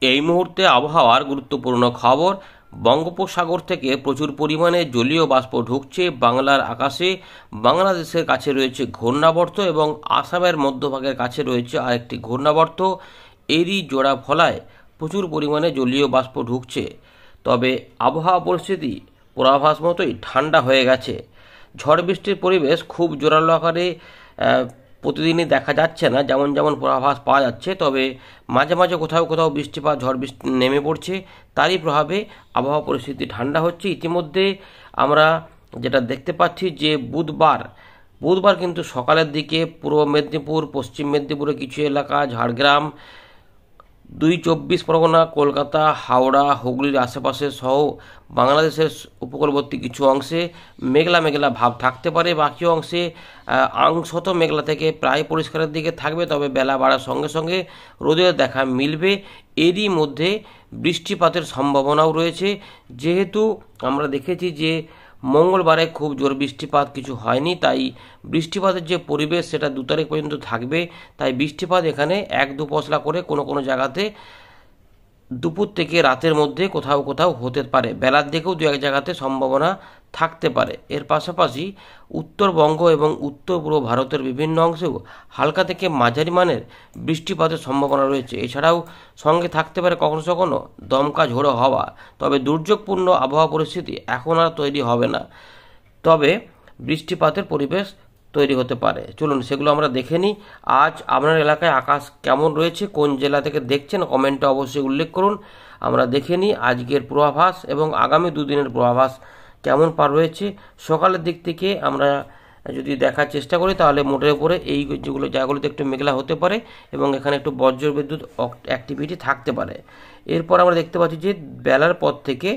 এই মুহূর্তে আবহাওয়ার গুরুত্বপূর্ণ খবর। বঙ্গোপসাগর থেকে প্রচুর পরিমাণে জলীয় বাষ্প ঢুকছে বাংলার আকাশে। বাংলাদেশের কাছে রয়েছে ঘূর্ণাবর্ত এবং আসামের মধ্যভাগের কাছে রয়েছে আরেকটি ঘূর্ণাবর্ত। এরই জোড়া ফলায় প্রচুর পরিমাণে জলীয় বাষ্প ঢুকছে। তবে আবহাওয়া পরিস্থিতি পূর্বাভাস মতোই ঠান্ডা হয়ে গেছে। ঝড় বৃষ্টির পরিবেশ খুব জোরালো আকারে প্রতিদিনই দেখা যাচ্ছে না, যেমন যেমন পূর্বাভাস পাওয়া যাচ্ছে, তবে মাঝে মাঝে কোথাও কোথাও বৃষ্টিপাত ঝড় বৃষ্টি নেমে পড়ছে। তারই প্রভাবে আবহাওয়া পরিস্থিতি ঠান্ডা হচ্ছে। ইতিমধ্যে আমরা যেটা দেখতে পাচ্ছি যে বুধবার কিন্তু সকালের দিকে পূর্ব মেদিনীপুর, পশ্চিম মেদিনীপুরের কিছু এলাকা, ঝাড়গ্রাম, 2 চব্বিশ পরগনা, কলকাতা, হাওড়া, হুগলির আশেপাশে সহ বাংলাদেশের উপকূলবর্তী কিছু অংশে মেঘলা মেঘলা ভাব থাকতে পারে। বাকি অংশে আংশত মেঘলা থেকে প্রায় পরিষ্কারের দিকে থাকবে, তবে বেলা বাড়ার সঙ্গে সঙ্গে রোদের দেখা মিলবে। এরই মধ্যে বৃষ্টিপাতের সম্ভাবনাও রয়েছে, যেহেতু আমরা দেখেছি যে মঙ্গলবারে খুব জোর বৃষ্টিপাত কিছু হয়নি, তাই বৃষ্টিপাতের যে পরিবেশ সেটা 2 তারিখ পর্যন্ত থাকবে। তাই বৃষ্টিপাত এখানে 1-2 পশলা করে কোনো কোনো জায়গাতে দুপুর থেকে রাতের মধ্যে কোথাও কোথাও হতে পারে। বেলার দিকেও 2-1 জায়গাতে সম্ভাবনা থাকতে পারে। এর পাশাপাশি উত্তরবঙ্গ এবং উত্তর পূর্ব ভারতের বিভিন্ন অংশেও হালকা থেকে মাঝারি মানের বৃষ্টিপাতের সম্ভাবনা রয়েছে। এছাড়াও সঙ্গে থাকতে পারে কখনো কখনো দমকা ঝোড়ো হওয়া। তবে দুর্যোগপূর্ণ আবহাওয়া পরিস্থিতি এখন আর তৈরি হবে না, তবে বৃষ্টিপাতের পরিবেশ তৈরি হতে পারে। চলুন সেগুলো আমরা দেখে নিই। আজ আপনার এলাকায় আকাশ কেমন রয়েছে, কোন জেলা থেকে দেখছেন, কমেন্টে অবশ্যই উল্লেখ করুন। আমরা দেখে নিই আজকের পূর্বাভাস এবং আগামী 2 দিনের পূর্বাভাস কেমন রয়েছে। সকালের দিক থেকে আমরা যদি দেখার চেষ্টা করি তাহলে মোটের উপরে এই যেগুলো জায়গাগুলোতে একটু মেঘলা হতে পারে এবং এখানে একটু বজ্র বিদ্যুৎ অ্যাক্টিভিটি থাকতে পারে। এরপর আমরা দেখতে পাচ্ছি যে বেলার পর থেকে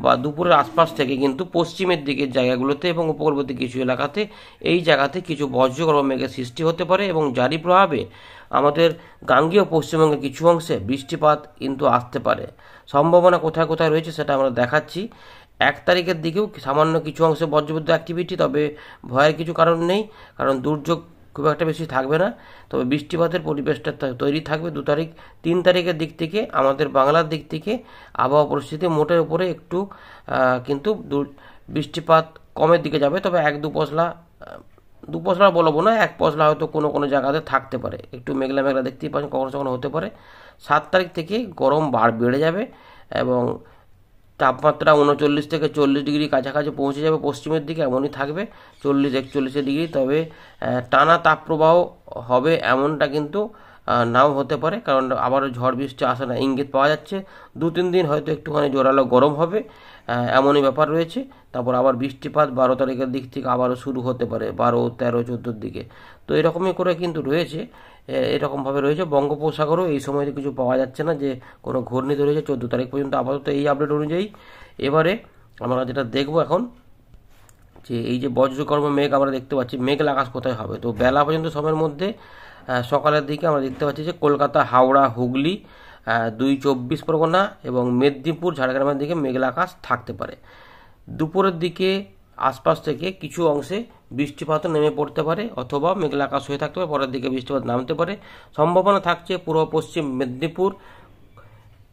বা দুপুরের আশপাশ থেকে কিন্তু পশ্চিমের দিকের জায়গাগুলোতে এবং উপকূলবর্তী কিছু এলাকাতে এই জায়গাতে কিছু বজ্রগর্ভ মেঘের সৃষ্টি হতে পারে এবং যারই প্রভাবে আমাদের গাঙ্গেয় পশ্চিমবঙ্গের কিছু অংশে বৃষ্টিপাত কিন্তু আসতে পারে। সম্ভাবনা কোথায় কোথায় রয়েছে সেটা আমরা দেখাচ্ছি। 1 তারিখের দিকেও সামান্য কিছু অংশে বজ্রবিদ্যুৎ অ্যাক্টিভিটি, তবে ভয়ের কিছু কারণ নেই, কারণ দুর্যোগ খুব একটা বেশি থাকবে না। তবে বৃষ্টিপাতের পরিবেশটা তৈরি থাকবে 2 তারিখ। 3 তারিখের দিক থেকে আমাদের বাংলার দিক থেকে আবহাওয়া পরিস্থিতি মোটের উপরে একটু কিন্তু বৃষ্টিপাত কমের দিকে যাবে, তবে 1-2 পশলা, 2 পশলা বলবো না, 1 পশলা হয়তো কোনো কোনো জায়গাতে থাকতে পারে। একটু মেঘলা মেঘলা দেখতেই পাচ্ছেন, কখনো কখনো হতে পারে। 7 তারিখ থেকে গরম বেড়ে যাবে এবং তাপমাত্রা 39 থেকে 40 ডিগ্রি কাছাকাছি পৌঁছে যাবে। পশ্চিমের দিকে এমনই থাকবে 40-41 ডিগ্রি। তবে টানা তাপপ্রবাহ হবে এমনটা কিন্তু নাও হতে পারে, কারণ আবারও ঝড় বৃষ্টি আসে না ইঙ্গিত পাওয়া যাচ্ছে। 2-3 দিন হয়তো একটুখানি জোরালো গরম হবে, এমনই ব্যাপার রয়েছে। তারপর আবার বৃষ্টিপাত 12 তারিখের দিক থেকে আবারও শুরু হতে পারে, 12, 13, 14 দিকে। তো এরকমই করে কিন্তু রয়েছে, এরকমভাবে রয়েছে। বঙ্গোপসাগরও এই সময় কিছু পাওয়া যাচ্ছে না যে কোনো ঘূর্ণিঝড় রয়েছে 14 তারিখ পর্যন্ত, আপাতত এই আপডেট অনুযায়ী। এবারে আমরা যেটা দেখব এখন, যে এই যে বজ্রকর্ম মেঘ আমরা দেখতে পাচ্ছি, মেঘলা আকাশ কোথায় হবে। তো বেলা পর্যন্ত সময়ের মধ্যে সকালের দিকে আমরা দেখতে পাচ্ছি যে কলকাতা, হাওড়া, হুগলি, 2 চব্বিশ পরগনা এবং মেদিনীপুর, ঝাড়গ্রামের দিকে মেঘলা আকাশ থাকতে পারে। দুপুরের দিকে আশপাশ থেকে কিছু অংশে বৃষ্টিপাত নেমে পড়তে পারে অথবা মেঘলা আকাশ হয়ে থাকতে পারে, পরের দিকে বৃষ্টিপাত নামতে পারে। সম্ভাবনা থাকছে পূর্ব পশ্চিম মেদিনীপুর,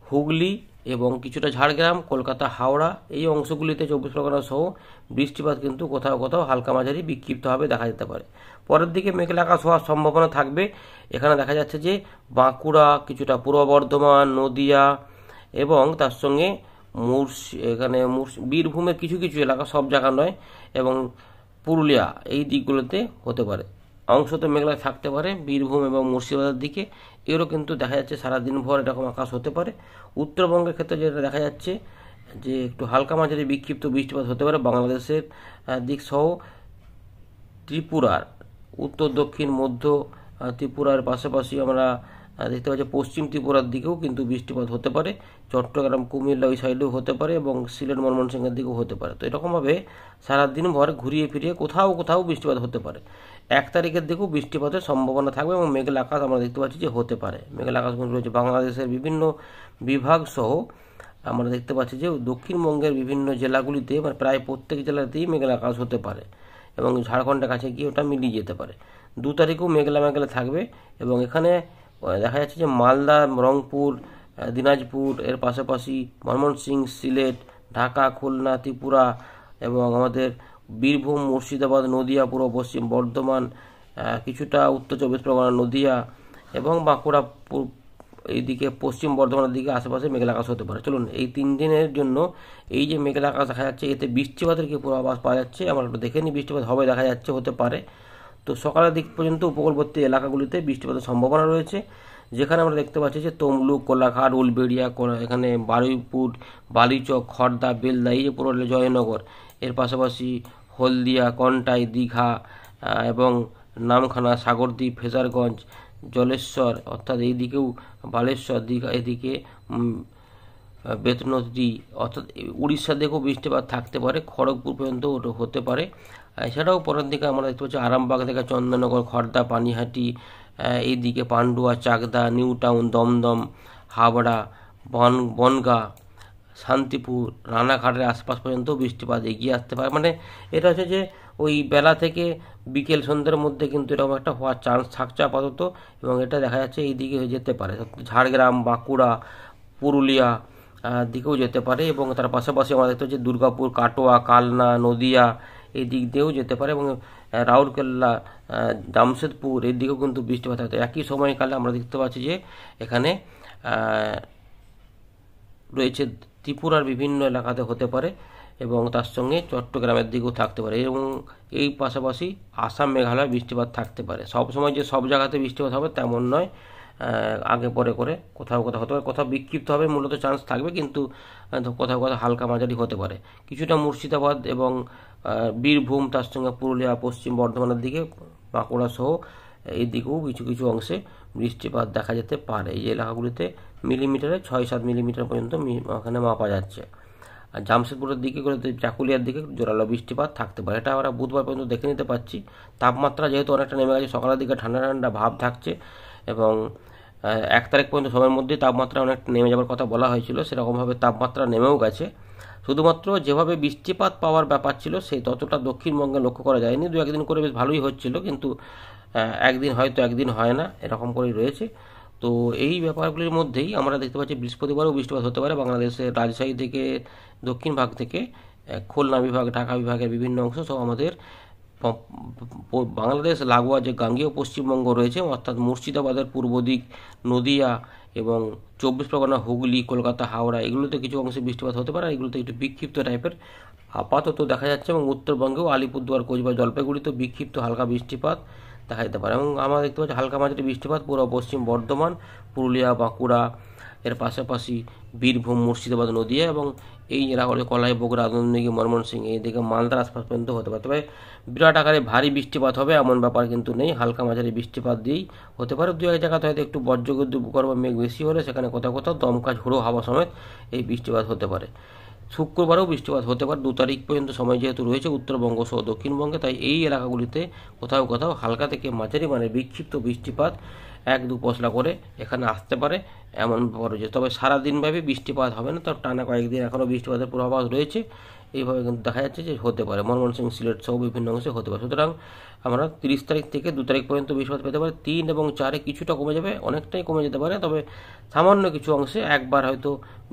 হুগলি এবং কিছুটা ঝাড়গ্রাম, কলকাতা, হাওড়া এই অংশগুলিতে 24 পরগনা সহ বৃষ্টিপাত কিন্তু কোথাও কোথাও হালকা মাঝারি বিক্ষিপ্তভাবে দেখা যেতে পারে। পরের দিকে মেঘলা আকাশ হওয়ার সম্ভাবনা থাকবে। এখানে দেখা যাচ্ছে যে বাঁকুড়া, কিছুটা পূর্ব বর্ধমান, নদিয়া এবং তার সঙ্গে বীরভূমের কিছু কিছু এলাকা, সব জায়গা নয়, এবং পুরুলিয়া এই দিকগুলোতে হতে পারে। অংশত মেঘলা থাকতে পারে বীরভূম এবং মুর্শিদাবাদের দিকে। এরও কিন্তু দেখা যাচ্ছে সারাদিন ভর এরকম আকাশ হতে পারে। উত্তরবঙ্গের ক্ষেত্রে যেটা দেখা যাচ্ছে যে একটু হালকা মাঝারি বিক্ষিপ্ত বৃষ্টিপাত হতে পারে বাংলাদেশের দিক সহ ত্রিপুরার উত্তর, দক্ষিণ, মধ্য ত্রিপুরার পাশাপাশি আমরা দেখতে পাচ্ছি পশ্চিম ত্রিপুরার দিকেও কিন্তু বৃষ্টিপাত হতে পারে। চট্টগ্রাম, কুমিল্লা ওই সাইডেও হতে পারে এবং সিলেট, ময়মনসিংহের দিকেও হতে পারে। তো এরকমভাবে সারাদিন ভর ঘুরিয়ে ফিরিয়ে কোথাও কোথাও বৃষ্টিপাত হতে পারে। 1 তারিখের দিকেও বৃষ্টিপাতের সম্ভাবনা থাকবে এবং মেঘলা আকাশ আমরা দেখতে পাচ্ছি যে হতে পারে। মেঘলা আকাশ রয়েছে বাংলাদেশের বিভিন্ন বিভাগ সহ আমরা দেখতে পাচ্ছি যে দক্ষিণবঙ্গের বিভিন্ন জেলাগুলিতে প্রায় প্রত্যেক জেলাতেই মেঘলা আকাশ হতে পারে এবং ঝাড়খণ্ডের কাছে গিয়ে ওটা মিলিয়ে যেতে পারে। 2 তারিখেও মেঘলা মেঘলা থাকবে এবং এখানে দেখা যাচ্ছে যে মালদা, রংপুর, দিনাজপুর, এর পাশাপাশি ময়মনসিংহ, সিলেট, ঢাকা, খুলনা, ত্রিপুরা এবং আমাদের বীরভূম, মুর্শিদাবাদ, নদিয়া, পূর্ব পশ্চিম বর্ধমান, কিছুটা উত্তর চব্বিশ পরগনা, নদিয়া এবং বাঁকুড়া, এইদিকে পশ্চিম বর্ধমানের দিকে আশেপাশে মেঘলা আকাশ হতে পারে। চলুন এই 3 দিনের জন্য এই যে মেঘলা আকাশ দেখা যাচ্ছে, এতে বৃষ্টিপাতের কি পূর্বাভাস পাওয়া যাচ্ছে আমরা একটু দেখে নিই। বৃষ্টিপাত হবে দেখা যাচ্ছে, হতে পারে। তো সকালের দিক পর্যন্ত উপকূলবর্তী এলাকাগুলিতে বৃষ্টিপাতের সম্ভাবনা রয়েছে, যেখানে আমরা দেখতে পাচ্ছি যে তমলুক, কোলাঘাট, উলবেড়িয়া, এখানে বারুইপুর, বালিচক, খড়দা, বেলদা, এই যে পুরো জয়নগর, এর পাশাপাশি হলদিয়া, কন্টাই, দীঘা এবং নামখানা, সাগরদ্বীপ, ফেজারগঞ্জ, জলেশ্বর, অর্থাৎ এই দিকেও বালেশ্বর, দীঘা, এদিকে বেতনদী, অর্থাৎ উড়িষ্যার দিকেও বৃষ্টিপাত থাকতে পারে, খড়গপুর পর্যন্ত হতে পারে। এছাড়াও পরের দিকে আমরা দেখতে পাচ্ছি আরামবাগ থেকে চন্দননগর, খড়দা, পানিহাটি, এইদিকে পান্ডুয়া, চাকদা, নিউ টাউন, দমদম, হাবড়া, বনগাঁ, শান্তিপুর, রানাঘাটের আশপাশ পর্যন্ত বৃষ্টিপাত এগিয়ে আসতে পারে। মানে এটা হচ্ছে যে ওই বেলা থেকে বিকেল সন্ধ্যের মধ্যে কিন্তু এরকম একটা হওয়ার চান্স থাকছে আপাতত, এবং এটা দেখা যাচ্ছে এই দিকে হয়ে যেতে পারে, ঝাড়গ্রাম, বাঁকুড়া, পুরুলিয়া দিকেও যেতে পারে, এবং তার পাশাপাশি আমরা দেখতে পাচ্ছি দুর্গাপুর, কাটোয়া, কালনা, নদিয়া এই দিক দিয়েও যেতে পারে, এবং রাউরকেল্লা, জামশেদপুর এই দিকেও কিন্তু বৃষ্টিপাত থাকতে একই সময়কালে আমরা দেখতে পাচ্ছি যে এখানে রয়েছে ত্রিপুরার বিভিন্ন এলাকাতে হতে পারে, এবং তার সঙ্গে চট্টগ্রামের দিকেও থাকতে পারে, এবং এই পাশাপাশি আসাম, মেঘালয় বৃষ্টিপাত থাকতে পারে। সবসময় যে সব জায়গাতে বৃষ্টিপাত হবে তেমন নয়, আগে পরে করে কোথাও কোথাও হতে পারে, কোথাও বিক্ষিপ্ত হবে, মূলত চান্স থাকবে, কিন্তু কোথাও কোথাও হালকা মাঝারি হতে পারে। কিছুটা মুর্শিদাবাদ এবং বীরভূম, তার সঙ্গে পুরুলিয়া, পশ্চিম বর্ধমানের দিকে, বাঁকুড়া সহ এই দিকেও কিছু কিছু অংশে বৃষ্টিপাত দেখা যেতে পারে। এই এলাকাগুলিতে মিলিমিটারে 6-7 মিলিমিটার পর্যন্ত ওখানে মাপা যাচ্ছে। আর জামশেদপুরের দিকে করে চাকুলিয়ার দিকে জোরালো বৃষ্টিপাত থাকতে পারে, এটা আমরা বুধবার পর্যন্ত দেখে নিতে পাচ্ছি। তাপমাত্রা যেহেতু অনেকটা নেমে গেছে, সকালের দিকে ঠান্ডা ঠান্ডা ভাব থাকছে, এবং 1 তারিখ পর্যন্ত সময়ের মধ্যেই তাপমাত্রা অনেক নেমে যাওয়ার কথা বলা হয়েছিল, সেরকমভাবে তাপমাত্রা নেমেও গেছে। শুধুমাত্র যেভাবে বৃষ্টিপাত পাওয়ার ব্যাপার ছিল সেই ততটা দক্ষিণবঙ্গে লক্ষ্য করা যায়নি। 2-1 দিন করে বেশ ভালোই হচ্ছিল, কিন্তু একদিন হয়তো একদিন হয় না, এরকম করেই রয়েছে। তো এই ব্যাপারগুলির মধ্যেই আমরা দেখতে পাচ্ছি বৃহস্পতিবারও বৃষ্টিপাত হতে পারে বাংলাদেশের রাজশাহী থেকে দক্ষিণ ভাগ থেকে খুলনা বিভাগ, ঢাকা বিভাগের বিভিন্ন অংশ সহ আমাদের বাংলাদেশ লাগোয়া যে গাঙ্গেয় পশ্চিমবঙ্গ রয়েছে, অর্থাৎ মুর্শিদাবাদের পূর্ব দিক, নদিয়া এবং 24 পরগনা, হুগলি, কলকাতা, হাওড়া, এগুলোতে কিছু অংশে বৃষ্টিপাত হতে পারে, এগুলোতে একটু বিক্ষিপ্ত টাইপের আপাতত দেখা যাচ্ছে, এবং উত্তরবঙ্গেও আলিপুরদুয়ার, কোচবিহার, জলপাইগুড়িতেও বিক্ষিপ্ত হালকা বৃষ্টিপাত দেখা যেতে পারে, এবং আমরা দেখতে পাচ্ছি হালকা মাঝারি বৃষ্টিপাত পূর্ব পশ্চিম বর্ধমান, পুরুলিয়া, বাঁকুড়া, এর পাশাপাশি বীরভূম, মুর্শিদাবাদ, নদিয়া এবং এই এলাকাগুলো কলাই, বগুড়া, আনন্দগী, ময়মনসিংহ, এইদিকে মালদার আশপাশ পর্যন্ত হতে পারে। তবে বিরাট আকারে ভারী বৃষ্টিপাত হবে এমন ব্যাপার কিন্তু নেই, হালকা মাঝারি বৃষ্টিপাত দিয়েই হতে পারে। 2-1 জায়গাতে হয়তো একটু বজ্রবিদ্যুৎ বা মেঘ বেশি হলে সেখানে কোথাও কোথাও দমকা ঝোড়ো হাওয়া সমেত এই বৃষ্টিপাত হতে পারে। শুক্রবারেও বৃষ্টিপাত হতে পারে, 2 তারিখ পর্যন্ত সময় যেহেতু রয়েছে উত্তরবঙ্গ সহ দক্ষিণবঙ্গে, তাই এই এলাকাগুলিতে কোথাও কোথাও হালকা থেকে মাঝারি মানে বিক্ষিপ্ত বৃষ্টিপাত 1-2 পশলা করে এখানে আসতে পারে এমন ব্যাপার রয়েছে। তবে সারাদিনব্যাপী বৃষ্টিপাত হবে না, তবে টানা কয়েকদিন এখনও বৃষ্টিপাতের পূর্বাভাস রয়েছে, এইভাবে কিন্তু দেখা যাচ্ছে যে হতে পারে ময়মনসিংহ, সিলেট সহ বিভিন্ন অংশে হতে পারে। সুতরাং আমরা 30 তারিখ থেকে 2 তারিখ পর্যন্ত বৃষ্টিপাত পেতে পারি। 3 এবং 4-এ কিছুটা কমে যাবে, অনেকটাই কমে যেতে পারে, তবে সামান্য কিছু অংশে একবার হয়তো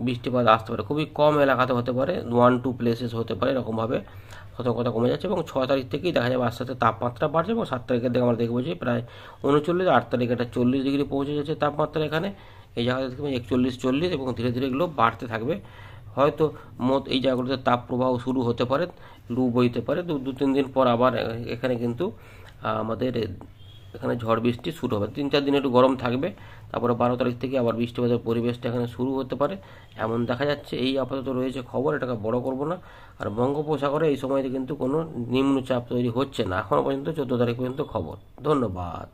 বৃষ্টিপাত আসতে পারে, খুবই কম এলাকাতে হতে পারে, 1-2 প্লেসেস হতে পারে, এরকমভাবে সতর্কতা কমে যাচ্ছে, এবং 6 তারিখ থেকেই দেখা যাবে আস্তে আস্তে তাপমাত্রা বাড়ছে, এবং 7 তারিখের দিকে আমরা দেখবো যে প্রায় 39, 8 তারিখে এটা 40 ডিগ্রি পৌঁছে যাচ্ছে তাপমাত্রা এখানে, এই জায়গাতে দেখবে 41-40, এবং ধীরে ধীরে এগুলো বাড়তে থাকবে। হয়তো এই জায়গাগুলোতে তাপ প্রবাহ শুরু হতে পারে, লু বইতে পারে, 2-3 দিন পর আবার এখানে কিন্তু আমাদের এখানে ঝড় বৃষ্টি শুরু হবে, 3-4 দিন একটু গরম থাকবে, তারপরে 12 তারিখ থেকে আবার বৃষ্টিপাতের পরিবেশটা এখানে শুরু হতে পারে এমন দেখা যাচ্ছে। এই আপাতত রয়েছে খবর, এটাকে বড় করব না। আর বঙ্গোপসাগরে এই সময়তে কিন্তু কোনো নিম্নচাপ তৈরি হচ্ছে না এখনও পর্যন্ত, 14 তারিখ পর্যন্ত খবর। ধন্যবাদ।